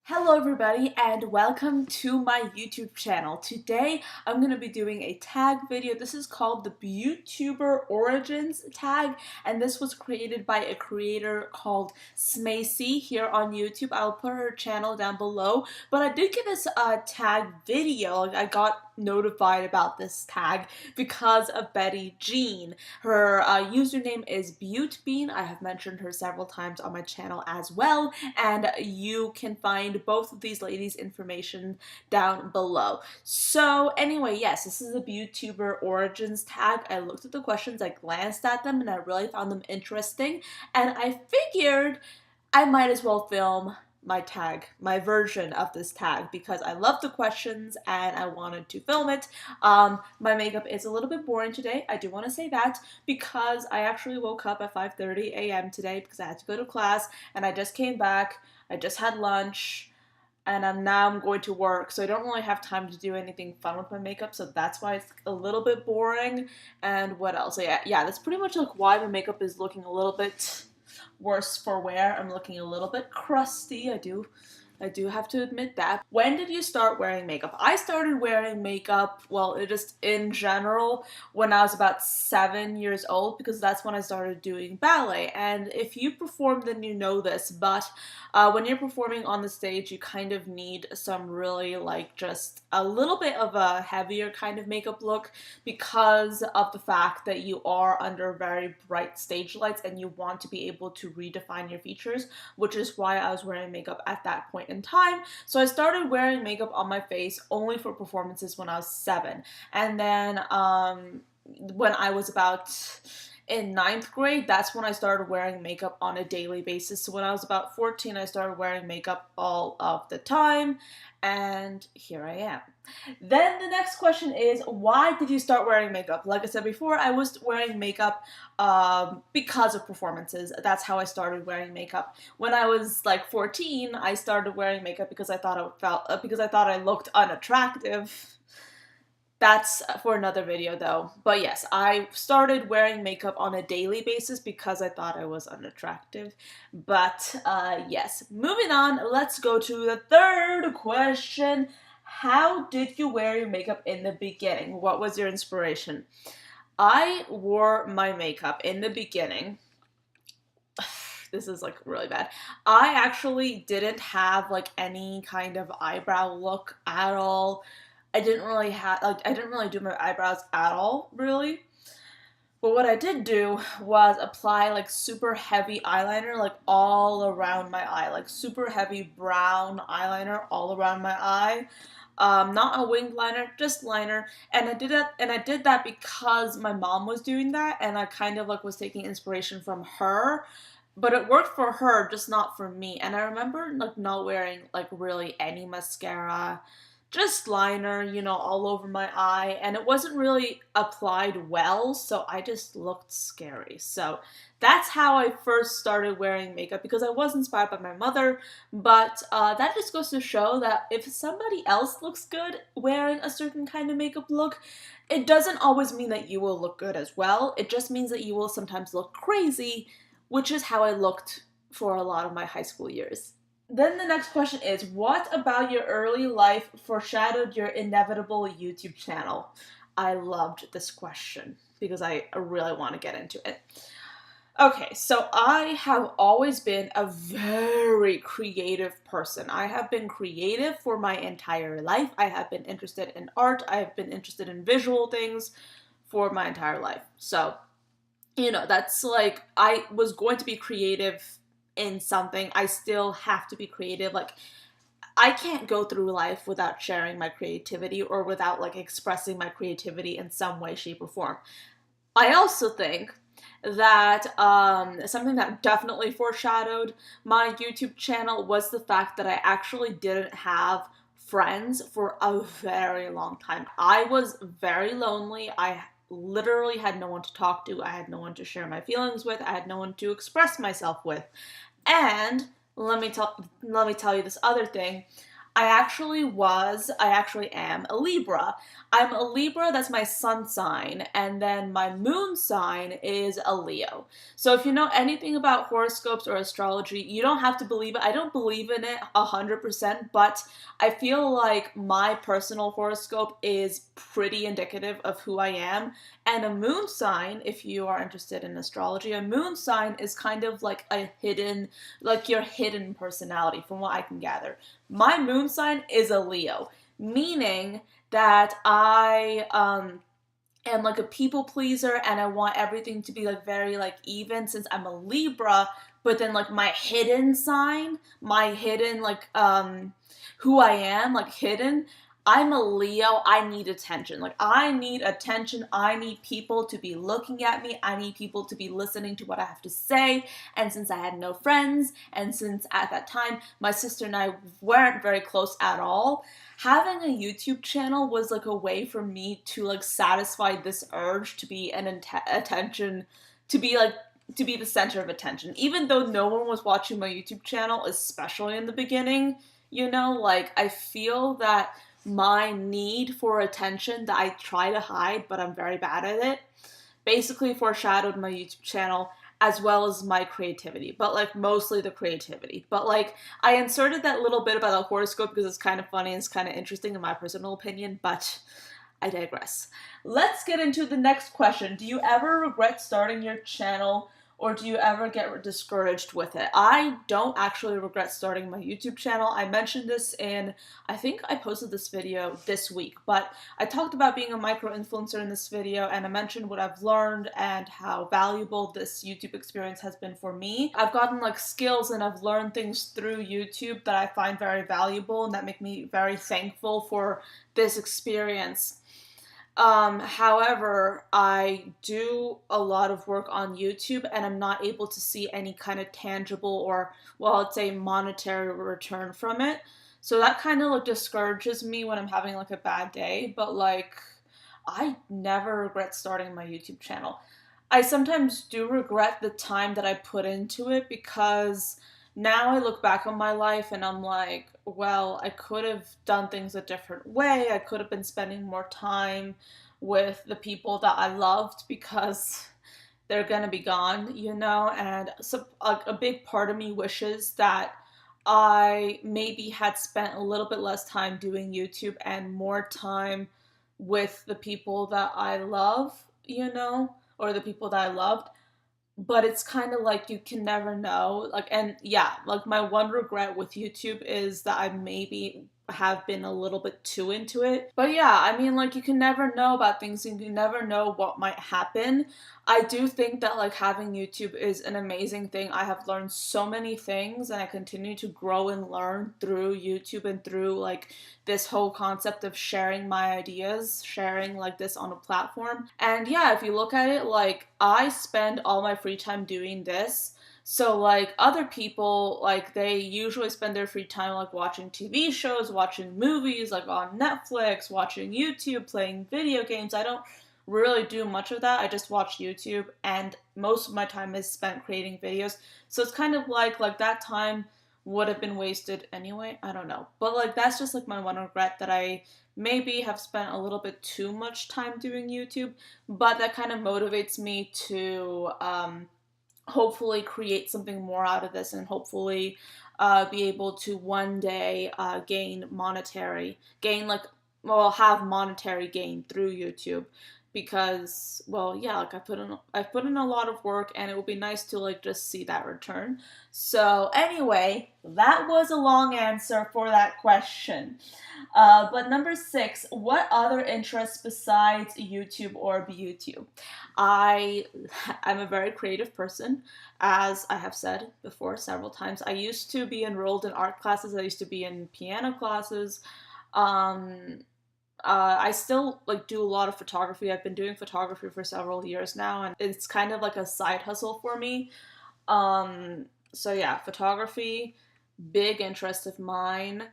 Hello everybody and welcome to my YouTube channel. Today I'm going to be doing a tag video. This is called the Beautuber Origins Tag, and this was created by a creator called Smacy here on YouTube. I'll put her channel down below, but I did get this tag video. I got notified about this tag because of Betty Jean. Her username is Beautuber. I have mentioned her several times on my channel as well, and you can find both of these ladies' information down below. So anyway, yes, this is a Beautuber Origins tag. I looked at the questions, I glanced at them, and I really found them interesting, and I figured I might as well film my tag, my version of this tag, because I love the questions and I wanted to film it. My makeup is a little bit boring today. I do want to say that because I actually woke up at 5:30 a.m. today because I had to go to class, and I just came back, I just had lunch, and now I'm going to work, so I don't really have time to do anything fun with my makeup, so that's why it's a little bit boring. And what else? So yeah, that's pretty much like why my makeup is looking a little bit worse for wear. I'm looking a little bit crusty. I do have to admit that. When did you start wearing makeup? I started wearing makeup, well, just in general, when I was about 7 years old, because that's when I started doing ballet. And if you perform, then you know this, but when you're performing on the stage, you kind of need some really, like, just a little bit of a heavier kind of makeup look because of the fact that you are under very bright stage lights and you want to be able to redefine your features, which is why I was wearing makeup at that point in time. So I started wearing makeup on my face only for performances when I was 7. And then when I was about in 9th grade, that's when I started wearing makeup on a daily basis. So when I was about 14, I started wearing makeup all of the time, and here I am. Then the next question is, why did you start wearing makeup? Like I said before, I was wearing makeup because of performances. That's how I started wearing makeup. When I was like 14, I started wearing makeup because I thought I looked unattractive. That's for another video though. But yes, I started wearing makeup on a daily basis because I thought I was unattractive. But yes, moving on, let's go to the third question. How did you wear your makeup in the beginning? What was your inspiration? I wore my makeup in the beginning. This is like really bad. I actually didn't have like any kind of eyebrow look at all. I didn't really do my eyebrows at all, really. But what I did do was apply like super heavy eyeliner like all around my eye, like super heavy brown eyeliner all around my eye. Not a winged liner, just liner. And I did that because my mom was doing that, and I kind of like was taking inspiration from her. But it worked for her, just not for me. And I remember like not wearing like really any mascara, just liner, you know, all over my eye, and it wasn't really applied well, so I just looked scary. So that's how I first started wearing makeup, because I was inspired by my mother, but that just goes to show that if somebody else looks good wearing a certain kind of makeup look, it doesn't always mean that you will look good as well. It just means that you will sometimes look crazy, which is how I looked for a lot of my high school years. Then the next question is, what about your early life foreshadowed your inevitable YouTube channel? I loved this question because I really want to get into it. Okay, so I have always been a very creative person. I have been creative for my entire life. I have been interested in art. I have been interested in visual things for my entire life. So, you know, that's like, I was going to be creative in something. I still have to be creative. Like, I can't go through life without sharing my creativity or without like expressing my creativity in some way, shape, or form. I also think that something that definitely foreshadowed my YouTube channel was the fact that I actually didn't have friends for a very long time. I was very lonely. I literally had no one to talk to. I had no one to share my feelings with. I had no one to express myself with. And let me tell you this other thing. I actually am a Libra. I'm a Libra, that's my sun sign, and then my moon sign is a Leo. So if you know anything about horoscopes or astrology, you don't have to believe it. I don't believe in it 100%, but I feel like my personal horoscope is pretty indicative of who I am. And a moon sign, if you are interested in astrology, a moon sign is kind of like a hidden, like your hidden personality, from what I can gather. My moon sign is a Leo, meaning that I am like a people pleaser and I want everything to be like very like even since I'm a Libra, but then like my hidden sign, my hidden like who I am, like hidden, I'm a Leo. I need attention. Like I need attention. I need people to be looking at me. I need people to be listening to what I have to say. And since I had no friends, and since at that time my sister and I weren't very close at all, having a YouTube channel was like a way for me to like satisfy this urge to be an attention, to be like to be the center of attention. Even though no one was watching my YouTube channel, especially in the beginning, you know, like I feel that my need for attention that I try to hide, but I'm very bad at it, basically foreshadowed my YouTube channel as well as my creativity, but like mostly the creativity. But like I inserted that little bit about the horoscope because it's kind of funny and it's kind of interesting in my personal opinion, but I digress. Let's get into the next question. Do you ever regret starting your channel, or do you ever get discouraged with it? I don't actually regret starting my YouTube channel. I mentioned this in, I think I posted this video this week, but I talked about being a micro-influencer in this video, and I mentioned what I've learned and how valuable this YouTube experience has been for me. I've gotten like skills and I've learned things through YouTube that I find very valuable and that make me very thankful for this experience. However, I do a lot of work on YouTube and I'm not able to see any kind of tangible or, well, let's say monetary return from it. So that kind of like discourages me when I'm having like a bad day, but like I never regret starting my YouTube channel. I sometimes do regret the time that I put into it because now I look back on my life and I'm like, well, I could have done things a different way. I could have been spending more time with the people that I loved because they're gonna be gone, you know? And so a big part of me wishes that I maybe had spent a little bit less time doing YouTube and more time with the people that I love, you know, or the people that I loved. But it's kind of like you can never know. Like, and yeah, like my one regret with YouTube is that I maybe have been a little bit too into it. But yeah, I mean, like you can never know about things and you never know what might happen. I do think that like having YouTube is an amazing thing. I have learned so many things and I continue to grow and learn through YouTube and through like this whole concept of sharing my ideas, sharing like this on a platform. And yeah, if you look at it, like I spend all my free time doing this. So like other people, like they usually spend their free time like watching TV shows, watching movies, like on Netflix, watching YouTube, playing video games. I don't really do much of that. I just watch YouTube and most of my time is spent creating videos. So it's kind of like that time would have been wasted anyway. I don't know. But like that's just like my one regret, that I maybe have spent a little bit too much time doing YouTube, but that kind of motivates me to hopefully create something more out of this and hopefully be able to one day have monetary gain through YouTube. Because, well, yeah, like I've put in a lot of work and it would be nice to like just see that return. So anyway, that was a long answer for that question. But number 6, what other interests besides YouTube or BeauTube? I'm a very creative person, as I have said before several times. I used to be enrolled in art classes. I used to be in piano classes. I still like do a lot of photography. I've been doing photography for several years now, and it's kind of like a side hustle for me. So yeah, photography, big interest of mine.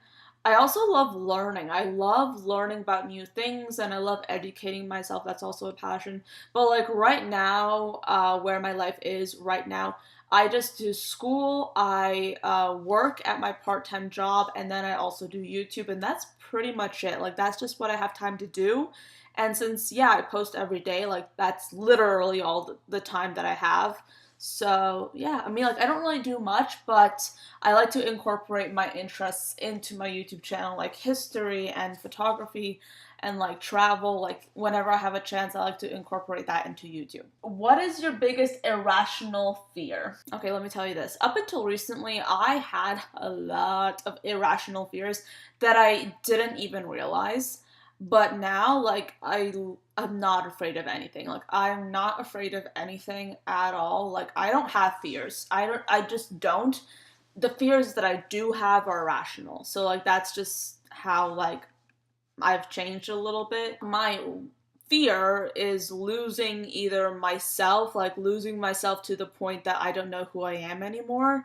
I also love learning. I love learning about new things and I love educating myself. That's also a passion. But like right now, where my life is right now, I just do school, I work at my part-time job, and then I also do YouTube, and that's pretty much it. Like, that's just what I have time to do. And since, yeah, I post every day, like, that's literally all the time that I have. So, yeah, I mean, like, I don't really do much, but I like to incorporate my interests into my YouTube channel, like history and photography and like travel. Like whenever I have a chance, I like to incorporate that into YouTube. What is your biggest irrational fear? Okay, let me tell you this. Up until recently, I had a lot of irrational fears that I didn't even realize. But now, like, I'm not afraid of anything. Like, I'm not afraid of anything at all. Like, I don't have fears. I just don't. The fears that I do have are irrational. So, like, that's just how, like, I've changed a little bit. My fear is losing either myself, like losing myself to the point that I don't know who I am anymore.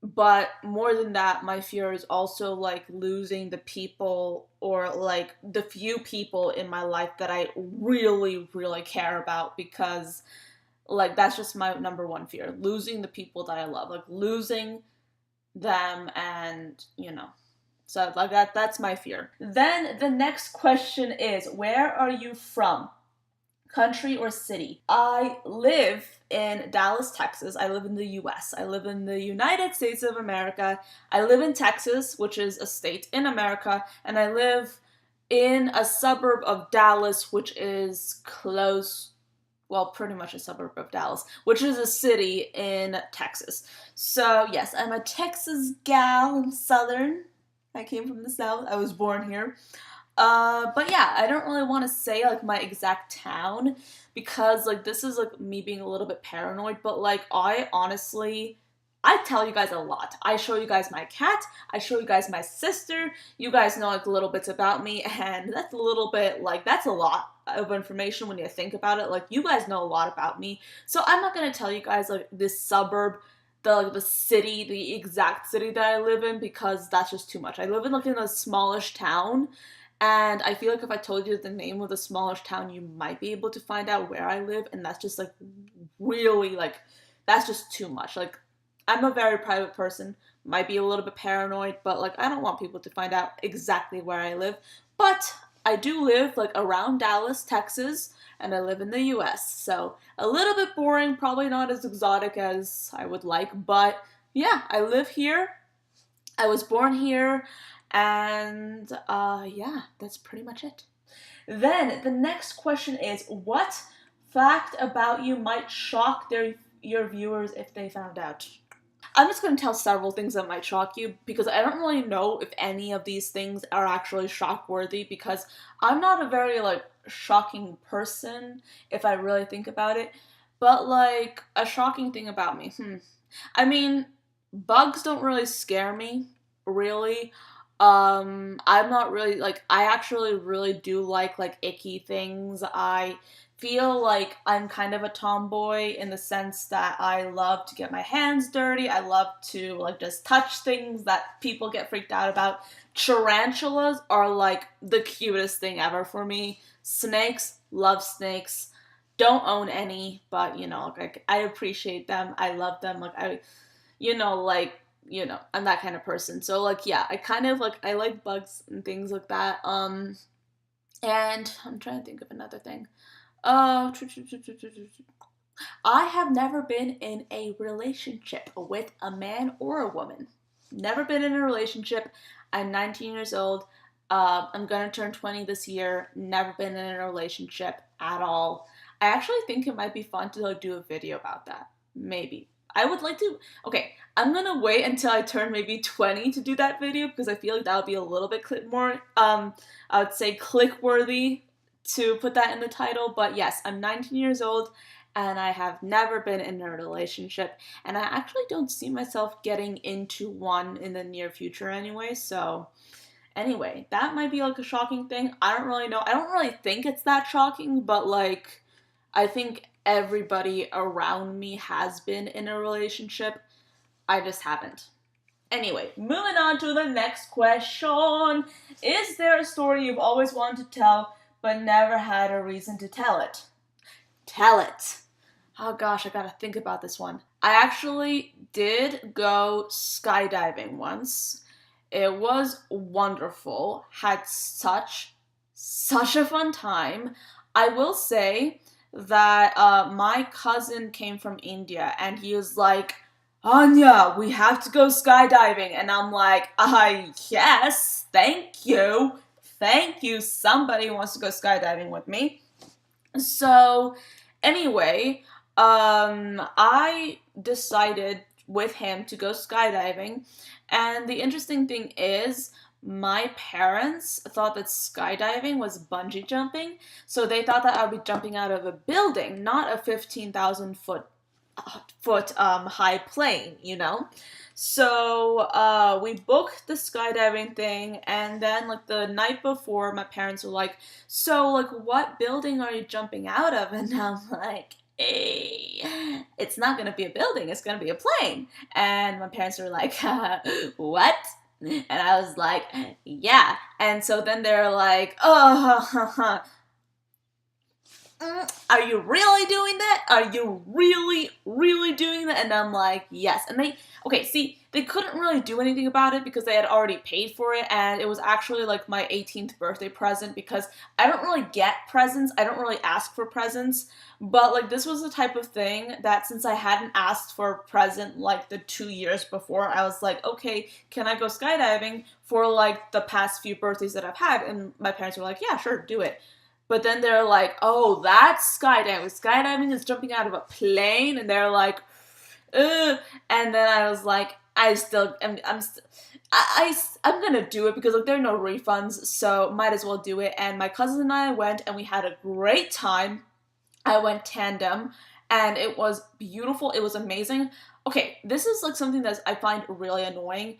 But more than that, my fear is also like losing the people or like the few people in my life that I really, really care about, because like that's just my number one fear. Losing the people that I love, like losing them, and you know. So like that's my fear. Then the next question is, where are you from? Country or city? I live in Dallas, Texas. I live in the US. I live in the United States of America. I live in Texas, which is a state in America, and I live in a suburb of Dallas, which is close, well, pretty much a suburb of Dallas, which is a city in Texas. So yes, I'm a Texas gal. I'm Southern. I came from the South. I was born here. But yeah, I don't really want to say like my exact town, because like this is like me being a little bit paranoid, but like I honestly, I tell you guys a lot. I show you guys my cat, I show you guys my sister, you guys know like little bits about me, and that's a little bit like, that's a lot of information when you think about it. Like you guys know a lot about me, so I'm not gonna tell you guys like this suburb, the city, the exact city that I live in, because that's just too much. I live in like in a smallish town, and I feel like if I told you the name of the smallish town, you might be able to find out where I live, and that's just like really like, that's just too much. Like I'm a very private person, might be a little bit paranoid, but like I don't want people to find out exactly where I live. But I do live like around Dallas, Texas, and I live in the US. So a little bit boring, probably not as exotic as I would like, but yeah, I live here. I was born here, and yeah, that's pretty much it. Then the next question is, what fact about you might shock your viewers if they found out? I'm just going to tell several things that might shock you, because I don't really know if any of these things are actually shock worthy, because I'm not a very like shocking person if I really think about it. But like a shocking thing about me, I mean, bugs don't really scare me, really. I'm not really like, I actually really do like icky things. I feel like I'm kind of a tomboy in the sense that I love to get my hands dirty. I love to like just touch things that people get freaked out about. Tarantulas are like the cutest thing ever for me. Snakes, love snakes. Don't own any, but you know, like I appreciate them. I love them. Like I'm that kind of person. So like, yeah, I kind of like, I like bugs and things like that. And I'm trying to think of another thing. I have never been in a relationship with a man or a woman. Never been in a relationship. I'm 19 years old. I'm gonna turn 20 this year. Never been in a relationship at all. I actually think it might be fun to like do a video about that. Maybe. I would like to, okay, I'm gonna wait until I turn maybe 20 to do that video, because I feel like that would be a little bit more, I would say click-worthy to put that in the title. But yes, I'm 19 years old, and I have never been in a relationship, and I actually don't see myself getting into one in the near future anyway, so anyway, that might be like a shocking thing. I don't really know. I don't really think it's that shocking, but like, I think everybody around me has been in a relationship. I just haven't. Anyway, moving on to the next question. Is there a story you've always wanted to tell but never had a reason to tell it? Tell it. Oh gosh, I gotta think about this one. I actually did go skydiving once. It was wonderful. Had such a fun time. I will say that my cousin came from India and he was like, Anya, we have to go skydiving. And I'm like, yes, thank you. Thank you. Somebody wants to go skydiving with me. So, anyway, I decided with him to go skydiving, and the interesting thing is, my parents thought that skydiving was bungee jumping, so they thought that I would be jumping out of a building, not a 15,000 foot high plane, you know? So we booked the skydiving thing, and then like the night before, my parents were like, "So like, what building are you jumping out of?" And I'm like, "Hey, it's not gonna be a building; it's gonna be a plane." And my parents were like, "What?" And I was like, "Yeah." And so then they're like, "Oh, are you really doing that? Are you really doing that?" And I'm like, yes. And okay, see, they couldn't really do anything about it because they had already paid for it, and it was actually like my 18th birthday present because I don't really get presents, I don't really ask for presents, but like this was the type of thing that since I hadn't asked for a present like the 2 years before, I was like, okay, can I go skydiving for like the past few birthdays that I've had? And my parents were like, yeah, sure, do it. But then they're like, oh, that's skydiving. Skydiving is jumping out of a plane. And they're like, ugh. And then I was like, I'm gonna do it because like there are no refunds, so might as well do it. And my cousin and I went, and we had a great time. I went tandem, and it was beautiful. It was amazing. Okay, this is like something that I find really annoying.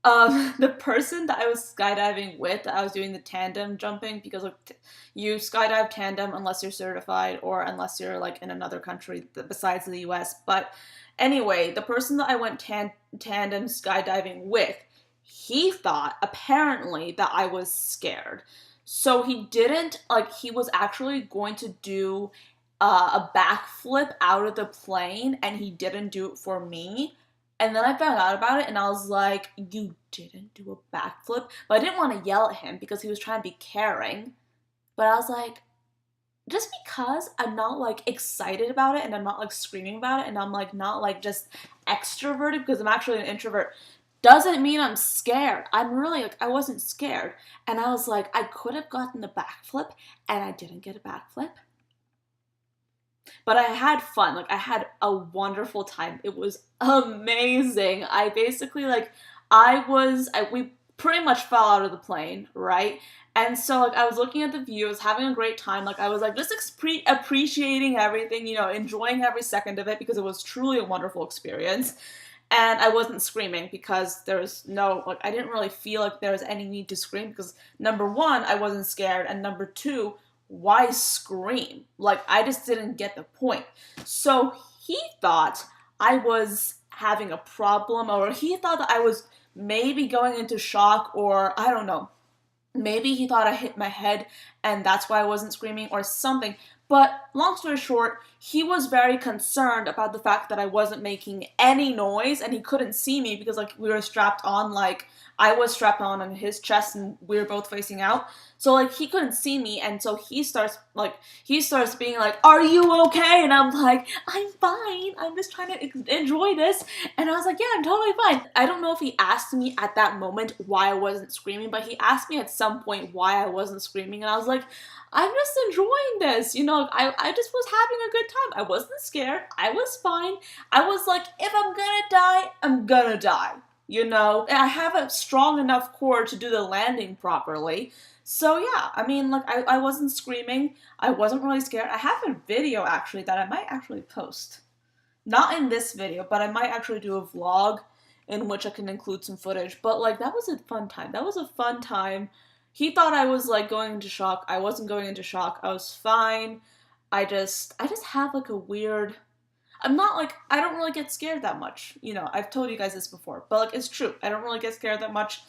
The person that I was skydiving with, I was doing the tandem jumping because like you skydive tandem unless you're certified or unless you're like in another country besides the US. But anyway, the person that I went tandem skydiving with, he thought apparently that I was scared. So he didn't like he was actually going to do a backflip out of the plane, and he didn't do it for me. And then I found out about it, and I was like, you didn't do a backflip? But I didn't want to yell at him because he was trying to be caring. But I was like, just because I'm not like excited about it and I'm not like screaming about it and I'm like not like just extroverted because I'm actually an introvert doesn't mean I'm scared. I'm really like, I wasn't scared. And I was like, I could have gotten a backflip and I didn't get a backflip. But I had fun. Like I had a wonderful time. It was amazing. I basically like we pretty much fell out of the plane, right? And so like I was looking at the view, I was having a great time. Like I was like just appreciating everything, you know, enjoying every second of it because it was truly a wonderful experience. And I wasn't screaming because there was no, like, I didn't really feel like there was any need to scream because number one, I wasn't scared, and number two, why scream? Like, I just didn't get the point. So he thought I was having a problem, or he thought that I was maybe going into shock, or I don't know. Maybe he thought I hit my head and that's why I wasn't screaming or something. But long story short, he was very concerned about the fact that I wasn't making any noise and he couldn't see me because like we were strapped on, like I was strapped on his chest and we were both facing out. So like he couldn't see me, and so he starts being like, "Are you okay?" And I'm like, "I'm fine. I'm just trying to enjoy this." And I was like, "Yeah, I'm totally fine." I don't know if he asked me at that moment why I wasn't screaming, but he asked me at some point why I wasn't screaming, and I was like, "I'm just enjoying this, you know. I just was having a good time. I wasn't scared. I was fine. I was like, if I'm gonna die, I'm gonna die." You know, and I have a strong enough core to do the landing properly. So yeah, I mean, like, I wasn't screaming. I wasn't really scared. I have a video, actually, that I might actually post. Not in this video, but I might actually do a vlog in which I can include some footage. But, like, that was a fun time. That was a fun time. He thought I was, like, going into shock. I wasn't going into shock. I was fine. I just have, like, a weird... I'm not like, I don't really get scared that much. You know, I've told you guys this before, but like, it's true. I don't really get scared that much.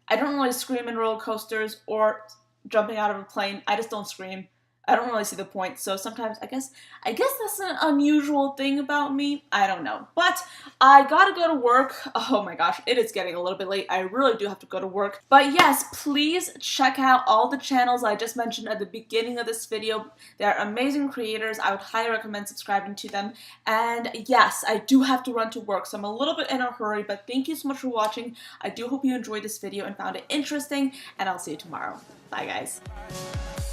I don't really scream in roller coasters or jumping out of a plane. I just don't scream. I don't really see the point, so sometimes I guess that's an unusual thing about me. I don't know. But I gotta go to work. Oh my gosh, it is getting a little bit late. I really do have to go to work. But yes, please check out all the channels I just mentioned at the beginning of this video. They're amazing creators. I would highly recommend subscribing to them. And yes, I do have to run to work, so I'm a little bit in a hurry, but thank you so much for watching. I do hope you enjoyed this video and found it interesting, and I'll see you tomorrow. Bye guys.